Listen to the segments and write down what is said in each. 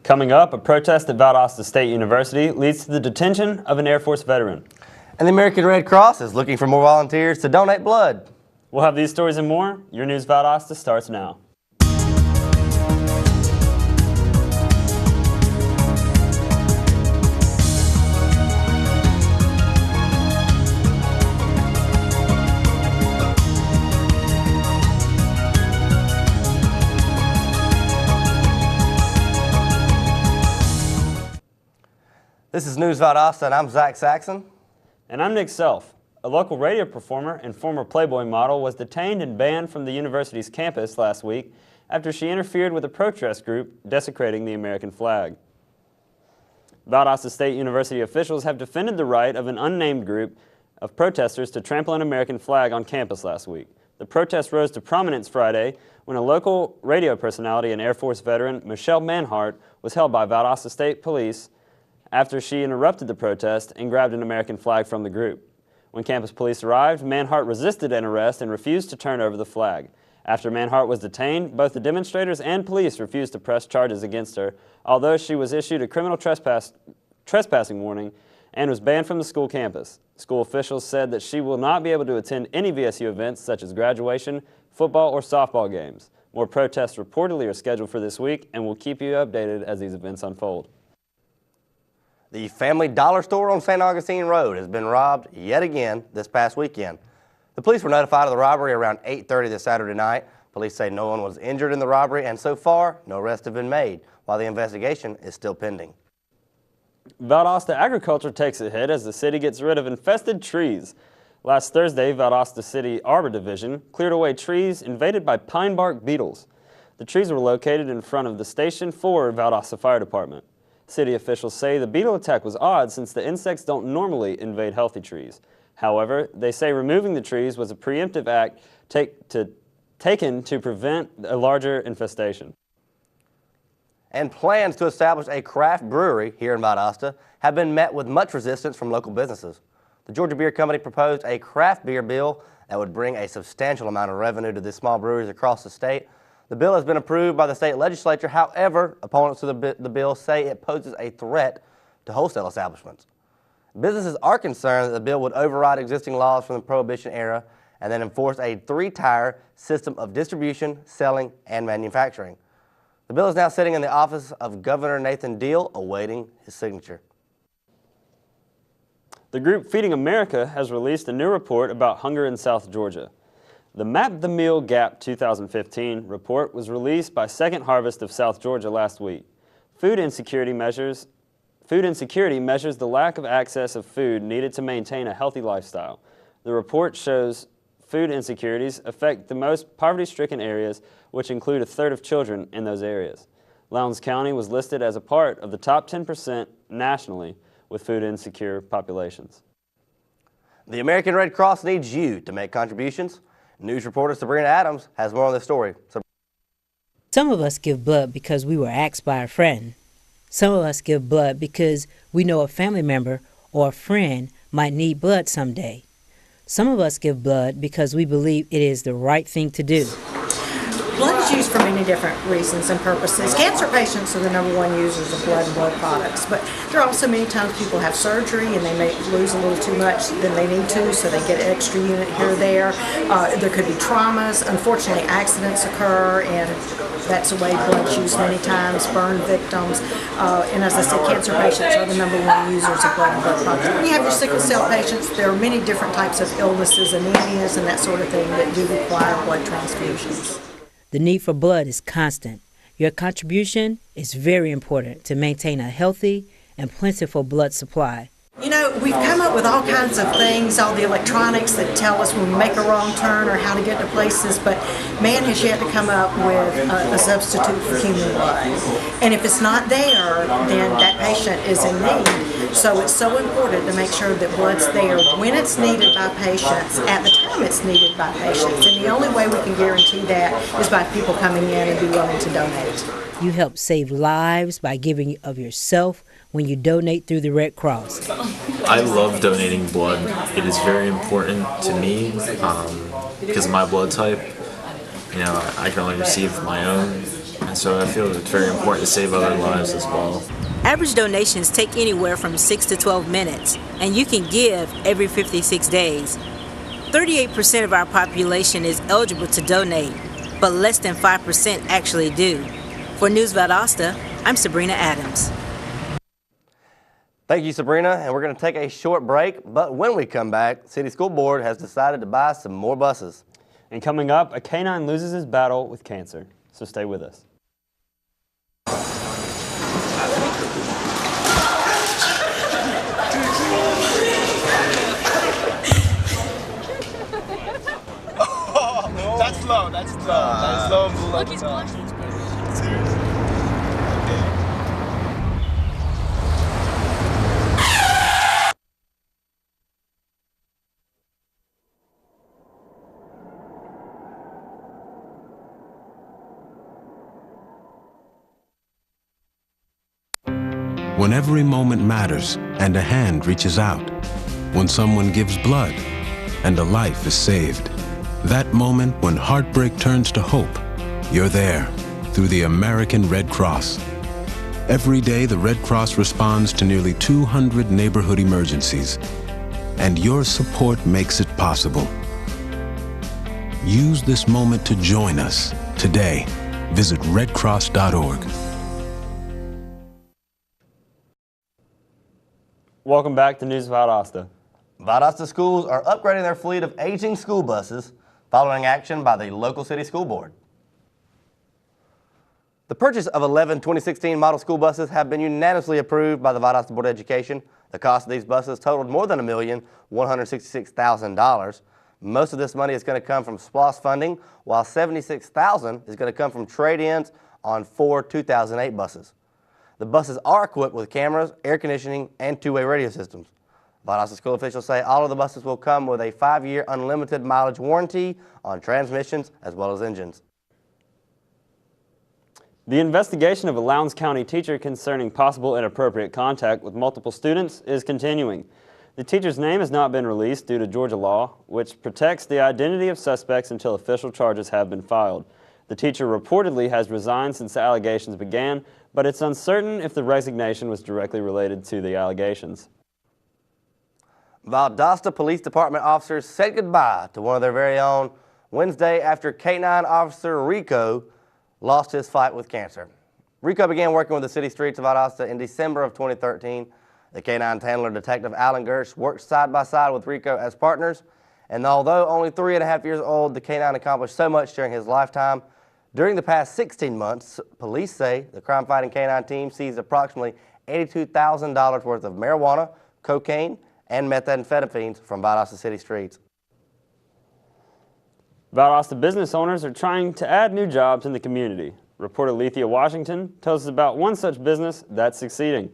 Coming up, a protest at Valdosta State University leads to the detention of an Air Force veteran. And the American Red Cross is looking for more volunteers to donate blood. We'll have these stories and more. Your News Valdosta starts now. This is News Valdosta, and I'm Zach Saxon. And I'm Nick Self. A local radio performer and former Playboy model was detained and banned from the university's campus last week after she interfered with a protest group desecrating the American flag. Valdosta State University officials have defended the right of an unnamed group of protesters to trample an American flag on campus last week. The protest rose to prominence Friday when a local radio personality and Air Force veteran, Michelle Manhart, was held by Valdosta State Police after she interrupted the protest and grabbed an American flag from the group. When campus police arrived, Manhart resisted an arrest and refused to turn over the flag. After Manhart was detained, both the demonstrators and police refused to press charges against her, although she was issued a criminal trespassing warning and was banned from the school campus. School officials said that she will not be able to attend any VSU events such as graduation, football, or softball games. More protests reportedly are scheduled for this week, and we'll keep you updated as these events unfold. The Family Dollar Store on St. Augustine Road has been robbed yet again this past weekend. The police were notified of the robbery around 8:30 this Saturday night. Police say no one was injured in the robbery, and so far, no arrests have been made, while the investigation is still pending. Valdosta agriculture takes a hit as the city gets rid of infested trees. Last Thursday, Valdosta City Arbor Division cleared away trees invaded by pine bark beetles. The trees were located in front of the Station 4 Valdosta Fire Department. City officials say the beetle attack was odd since the insects don't normally invade healthy trees. However, they say removing the trees was a preemptive act taken to prevent a larger infestation. And plans to establish a craft brewery here in Valdosta have been met with much resistance from local businesses. The Georgia Beer Company proposed a craft beer bill that would bring a substantial amount of revenue to the small breweries across the state. The bill has been approved by the state legislature. However, opponents of the bill say it poses a threat to wholesale establishments. Businesses are concerned that the bill would override existing laws from the Prohibition era and then enforce a three-tier system of distribution, selling, and manufacturing. The bill is now sitting in the office of Governor Nathan Deal, awaiting his signature. The group Feeding America has released a new report about hunger in South Georgia. The Map the Meal Gap 2015 report was released by Second Harvest of South Georgia last week. Food insecurity measures the lack of access of food needed to maintain a healthy lifestyle. The report shows food insecurities affect the most poverty-stricken areas, which include a third of children in those areas. Lowndes County was listed as a part of the top 10% nationally with food insecure populations. The American Red Cross needs you to make contributions. News reporter Sabrina Adams has more on this story. Some of us give blood because we were asked by a friend. Some of us give blood because we know a family member or a friend might need blood someday. Some of us give blood because we believe it is the right thing to do. Blood is used for many different reasons and purposes. Cancer patients are the #1 users of blood and blood products, but there are also many times people have surgery and they may lose a little too much than they need to, so they get an extra unit here or there. There could be traumas. Unfortunately, accidents occur, and that's the way blood's used many times, burn victims. And as I said, cancer patients are the #1 users of blood and blood products. When you have your sickle cell patients, there are many different types of illnesses, anemias, and that sort of thing that do require blood transfusions. The need for blood is constant. Your contribution is very important to maintain a healthy and plentiful blood supply. You know, we've come up with all kinds of things, all the electronics that tell us when we make a wrong turn or how to get to places, but man has yet to come up with a substitute for human blood. And if it's not there, then that patient is in need. So it's so important to make sure that blood's there when it's needed by patients, at the time it's needed by patients. And the only way we can guarantee that is by people coming in and be willing to donate. You help save lives by giving of yourself when you donate through the Red Cross. I love donating blood. It is very important to me because of my blood type. You know, I can only receive my own, and So I feel it's very important to save other lives as well. Average donations take anywhere from 6 to 12 minutes, and you can give every 56 days. 38% of our population is eligible to donate, but less than 5% actually do. For News Valdosta, I'm Sabrina Adams. Thank you, Sabrina, and we're going to take a short break, but when we come back, the City School Board has decided to buy some more buses. And coming up, a canine loses his battle with cancer. So stay with us. That's low, that's low. That's low and below. Look, he's blushing. Seriously. When every moment matters and a hand reaches out, when someone gives blood and a life is saved, that moment when heartbreak turns to hope, you're there through the American Red Cross. Every day, the Red Cross responds to nearly 200 neighborhood emergencies, and your support makes it possible. Use this moment to join us today. Visit redcross.org. Welcome back to News Valdosta. Valdosta schools are upgrading their fleet of aging school buses following action by the local city school board. The purchase of 11 2016 model school buses have been unanimously approved by the Valdosta Board of Education. The cost of these buses totaled more than $1,166,000. Most of this money is going to come from SPLOST funding, while $76,000 is going to come from trade-ins on 4 2008 buses. The buses are equipped with cameras, air conditioning, and two-way radio systems. Valdosta school officials say all of the buses will come with a 5-year unlimited mileage warranty on transmissions as well as engines. The investigation of a Lowndes County teacher concerning possible inappropriate contact with multiple students is continuing. The teacher's name has not been released due to Georgia law, which protects the identity of suspects until official charges have been filed. The teacher reportedly has resigned since the allegations began, but it's uncertain if the resignation was directly related to the allegations. Valdosta Police Department officers said goodbye to one of their very own Wednesday after K-9 officer Rico lost his fight with cancer. Rico began working with the city streets of Valdosta in December of 2013. The K-9 handler, Detective Alan Gersh, worked side by side with Rico as partners, and although only 3.5 years old, the K-9 accomplished so much during his lifetime. During the past 16 months, police say the crime-fighting K-9 team seized approximately $82,000 worth of marijuana, cocaine, and methamphetamines from Valdosta city streets. Valdosta business owners are trying to add new jobs in the community. Reporter Lethea Washington tells us about one such business that's succeeding.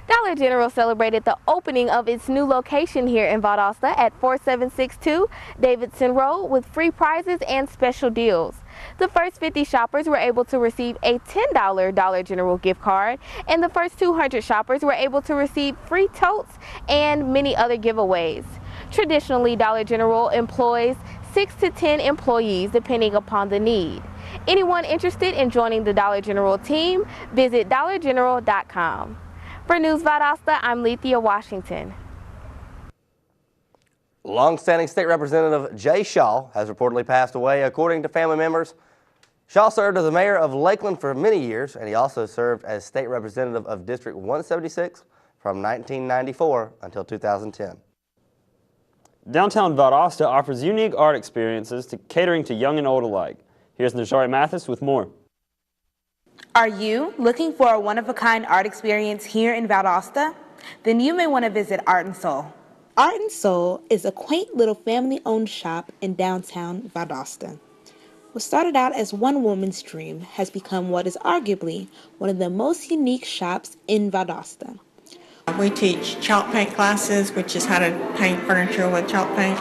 Dollar General celebrated the opening of its new location here in Valdosta at 4762 Davidson Road with free prizes and special deals. The first 50 shoppers were able to receive a $10 Dollar General gift card, and the first 200 shoppers were able to receive free totes and many other giveaways. Traditionally, Dollar General employs 6 to 10 employees depending upon the need. Anyone interested in joining the Dollar General team, visit dollargeneral.com. For News Valdosta, I'm Lethea Washington. Long-standing State Representative Jay Shaw has reportedly passed away, according to family members. Shaw served as the mayor of Lakeland for many years, and he also served as state representative of District 176 from 1994 until 2010. Downtown Valdosta offers unique art experiences catering to young and old alike. Here's Najari Mathis with more. Are you looking for a one-of-a-kind art experience here in Valdosta? Then you may want to visit Art and Soul. Art and Soul is a quaint little family-owned shop in downtown Valdosta. What started out as one woman's dream has become what is arguably one of the most unique shops in Valdosta. We teach chalk paint classes, which is how to paint furniture with chalk paint,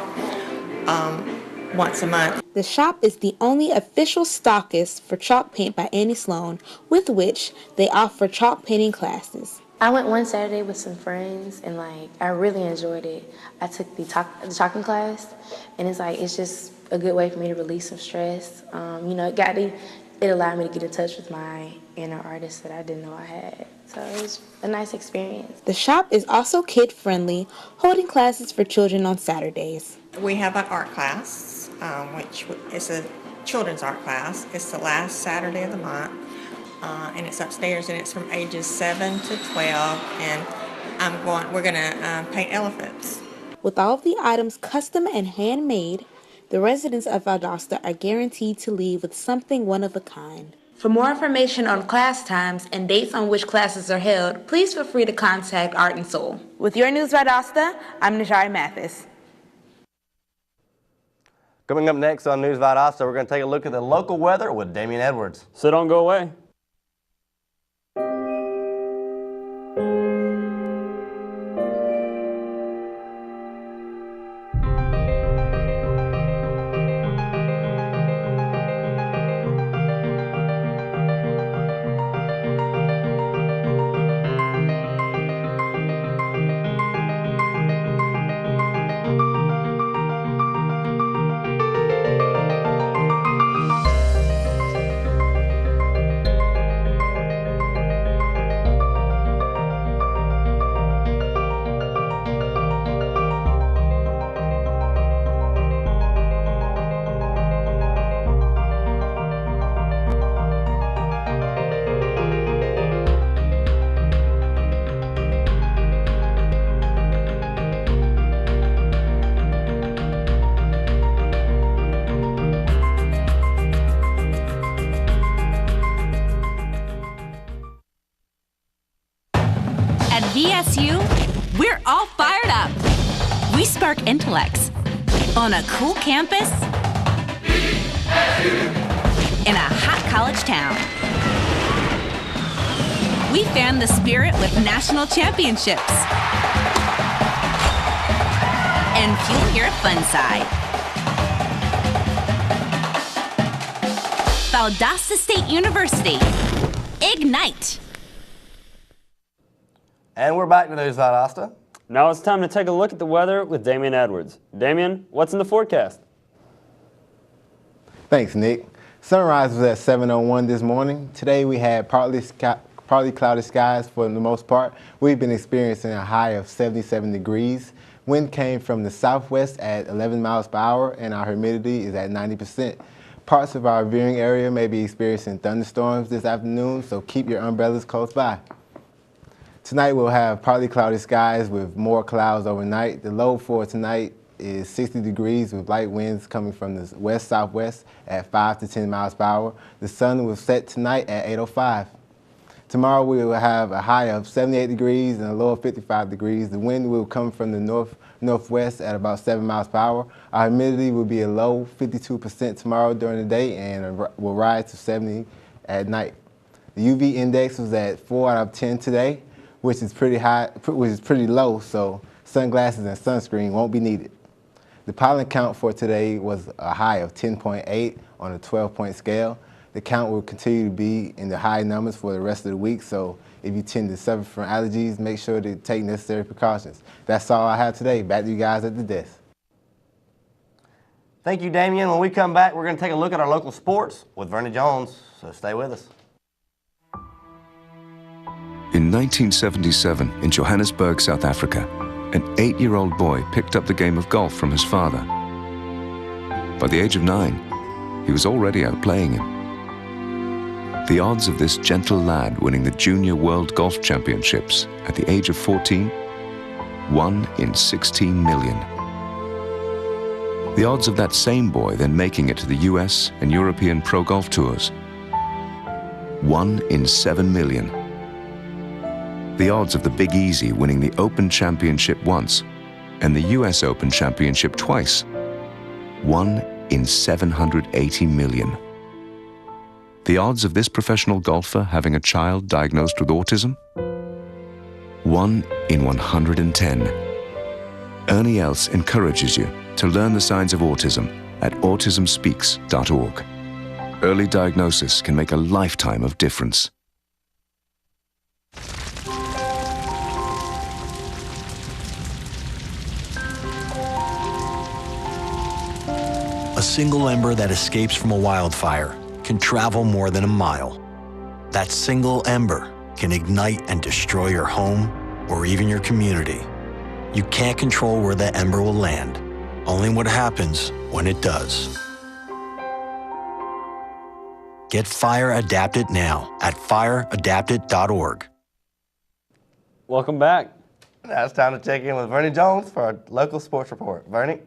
once a month. The shop is the only official stockist for chalk paint by Annie Sloan, with which they offer chalk painting classes. I went one Saturday with some friends, and I really enjoyed it. I took the chalking class, and it's just a good way for me to release some stress. You know, it allowed me to get in touch with my inner artist that I didn't know I had. So it was a nice experience. The shop is also kid-friendly, holding classes for children on Saturdays. We have an art class, which is a children's art class. It's the last Saturday of the month, and it's upstairs, and it's from ages 7 to 12, and we're going to paint elephants. With all of the items custom and handmade, the residents of Valdosta are guaranteed to leave with something one of a kind. For more information on class times and dates on which classes are held, please feel free to contact Art and Soul. With your News Valdosta, I'm Najari Mathis. Coming up next on News Valdosta, we're going to take a look at the local weather with Damian Edwards. So don't go away. VSU, we're all fired up. We spark intellects on a cool campus in a hot college town. We fan the spirit with national championships and fuel your fun side. Valdosta State University, Ignite. And we're back to News Valdosta. Now it's time to take a look at the weather with Damian Edwards. Damian, what's in the forecast? Thanks, Nick. Sunrise was at 7:01 this morning. Today we had partly cloudy skies for the most part. We've been experiencing a high of 77 degrees. Wind came from the southwest at 11 miles per hour, and our humidity is at 90%. Parts of our viewing area may be experiencing thunderstorms this afternoon, so keep your umbrellas close by. Tonight we'll have partly cloudy skies with more clouds overnight. The low for tonight is 60 degrees with light winds coming from the west-southwest at 5 to 10 miles per hour. The sun will set tonight at 8:05. Tomorrow we will have a high of 78 degrees and a low of 55 degrees. The wind will come from the northwest at about 7 miles per hour. Our humidity will be a low 52% tomorrow during the day and will rise to 70 at night. The UV index was at 4 out of 10 today, which is pretty low, so sunglasses and sunscreen won't be needed. The pollen count for today was a high of 10.8 on a 12-point scale. The count will continue to be in the high numbers for the rest of the week, so if you tend to suffer from allergies, make sure to take necessary precautions. That's all I have today. Back to you guys at the desk. Thank you, Damian. When we come back, we're going to take a look at our local sports with Vernon Jones, so stay with us. In 1977, in Johannesburg, South Africa, an 8-year-old boy picked up the game of golf from his father. By the age of 9, he was already outplaying him. The odds of this gentle lad winning the Junior World Golf Championships at the age of 14, 1 in 16 million. The odds of that same boy then making it to the US and European Pro Golf Tours, 1 in 7 million. The odds of the Big Easy winning the Open Championship once and the US Open Championship twice, 1 in 780 million. The odds of this professional golfer having a child diagnosed with autism, 1 in 110. Ernie Els encourages you to learn the signs of autism at autismspeaks.org. Early diagnosis can make a lifetime of difference. A single ember that escapes from a wildfire can travel more than a mile. That single ember can ignite and destroy your home or even your community. You can't control where that ember will land, only what happens when it does. Get Fire Adapted now at fireadapted.org. Welcome back. Now it's time to check in with Vernie Jones for our local sports report. Vernie?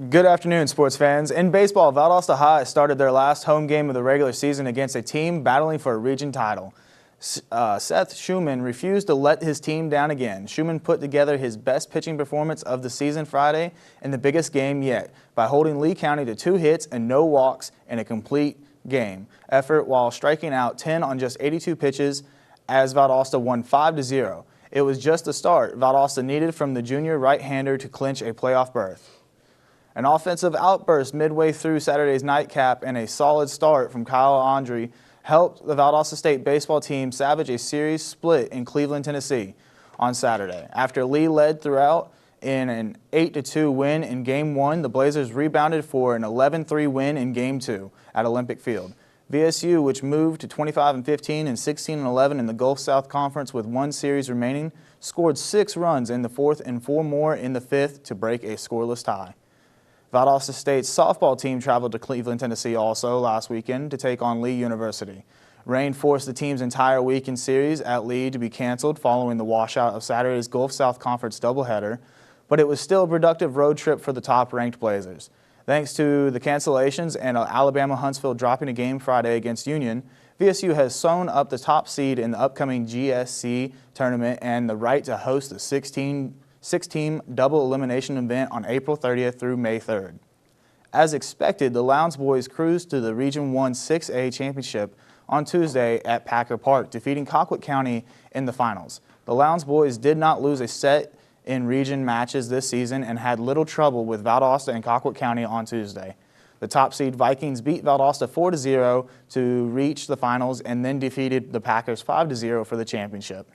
Good afternoon, sports fans. In baseball, Valdosta High started their last home game of the regular season against a team battling for a region title. Seth Schumann refused to let his team down again. Schumann put together his best pitching performance of the season Friday in the biggest game yet by holding Lee County to 2 hits and no walks in a complete game effort while striking out 10 on just 82 pitches as Valdosta won 5-0. It was just the start Valdosta needed from the junior right-hander to clinch a playoff berth. An offensive outburst midway through Saturday's nightcap and a solid start from Kyle Andre helped the Valdosta State baseball team salvage a series split in Cleveland, Tennessee on Saturday. After Lee led throughout in an 8-2 win in Game 1, the Blazers rebounded for an 11-3 win in Game 2 at Olympic Field. VSU, which moved to 25-15 and 16-11 in the Gulf South Conference with 1 series remaining, scored 6 runs in the 4th and 4 more in the 5th to break a scoreless tie. Valdosta State's softball team traveled to Cleveland, Tennessee also last weekend to take on Lee University. Rain forced the team's entire weekend series at Lee to be canceled following the washout of Saturday's Gulf South Conference doubleheader, but it was still a productive road trip for the top-ranked Blazers. Thanks to the cancellations and Alabama Huntsville dropping a game Friday against Union, VSU has sewn up the top seed in the upcoming GSC tournament and the right to host the 6-team double elimination event on April 30th through May 3rd. As expected, the Lowndes boys cruised to the Region 1 6A championship on Tuesday at Packer Park, defeating Colquitt County in the finals. The Lowndes boys did not lose a set in region matches this season and had little trouble with Valdosta and Colquitt County on Tuesday. The top seed Vikings beat Valdosta 4-0 to reach the finals and then defeated the Packers 5-0 for the championship.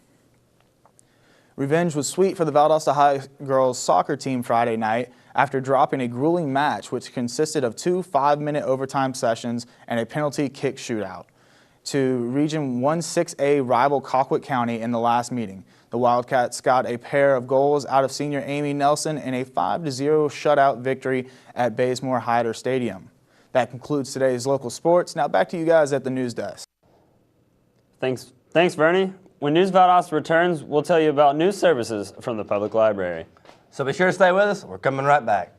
Revenge was sweet for the Valdosta High girls soccer team Friday night after dropping a grueling match which consisted of 2 5-minute overtime sessions and a penalty kick shootout to Region 1 6A rival Colquitt County in the last meeting. The Wildcats got a pair of goals out of senior Amy Nelson in a 5-0 shutout victory at Bazemore Hyder Stadium. That concludes today's local sports. Now back to you guys at the news desk. Thanks, Vernie. When News Valdosta returns, we'll tell you about news services from the public library. So be sure to stay with us. We're coming right back.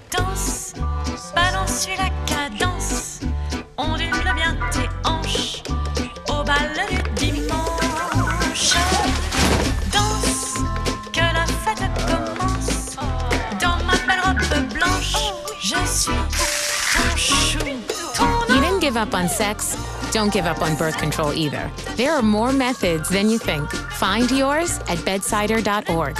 Danse, balance sur la cadence, ondule bien tes hanches au bal du dimanche. Danse, que la fête commence. Dans ma belle robe blanche, je suis ton chou. You didn't give up on sex. Don't give up on birth control either. There are more methods than you think. Find yours at bedsider.org.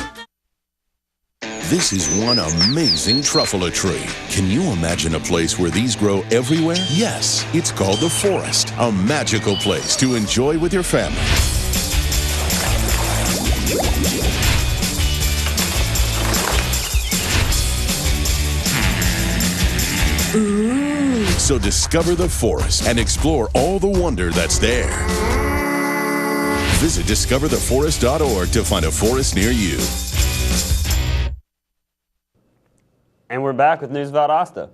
This is one amazing truffula tree. Can you imagine a place where these grow everywhere? Yes, it's called the forest, a magical place to enjoy with your family. Ooh. So discover the forest and explore all the wonder that's there. Visit discovertheforest.org to find a forest near you. And we're back with News Valdosta.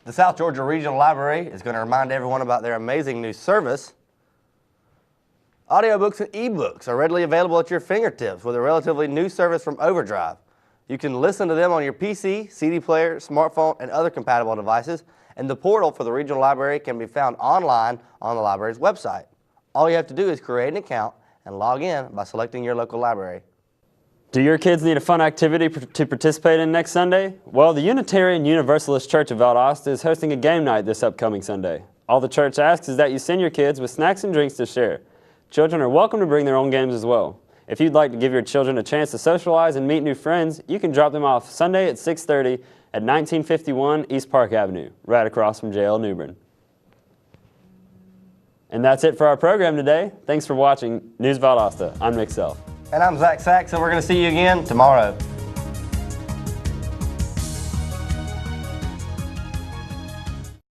The South Georgia Regional Library is going to remind everyone about their amazing new service. Audiobooks and ebooks are readily available at your fingertips with a relatively new service from Overdrive. You can listen to them on your PC, CD player, smartphone, and other compatible devices, and the portal for the Regional Library can be found online on the library's website. All you have to do is create an account and log in by selecting your local library. Do your kids need a fun activity to participate in next Sunday? Well, the Unitarian Universalist Church of Valdosta is hosting a game night this upcoming Sunday. All the church asks is that you send your kids with snacks and drinks to share. Children are welcome to bring their own games as well. If you'd like to give your children a chance to socialize and meet new friends, you can drop them off Sunday at 6:30 at 1951 East Park Avenue, right across from JL New Bern. And that's it for our program today. Thanks for watching News Valdosta. I'm Nick Self. And I'm Zach Sachs, and we're going to see you again tomorrow.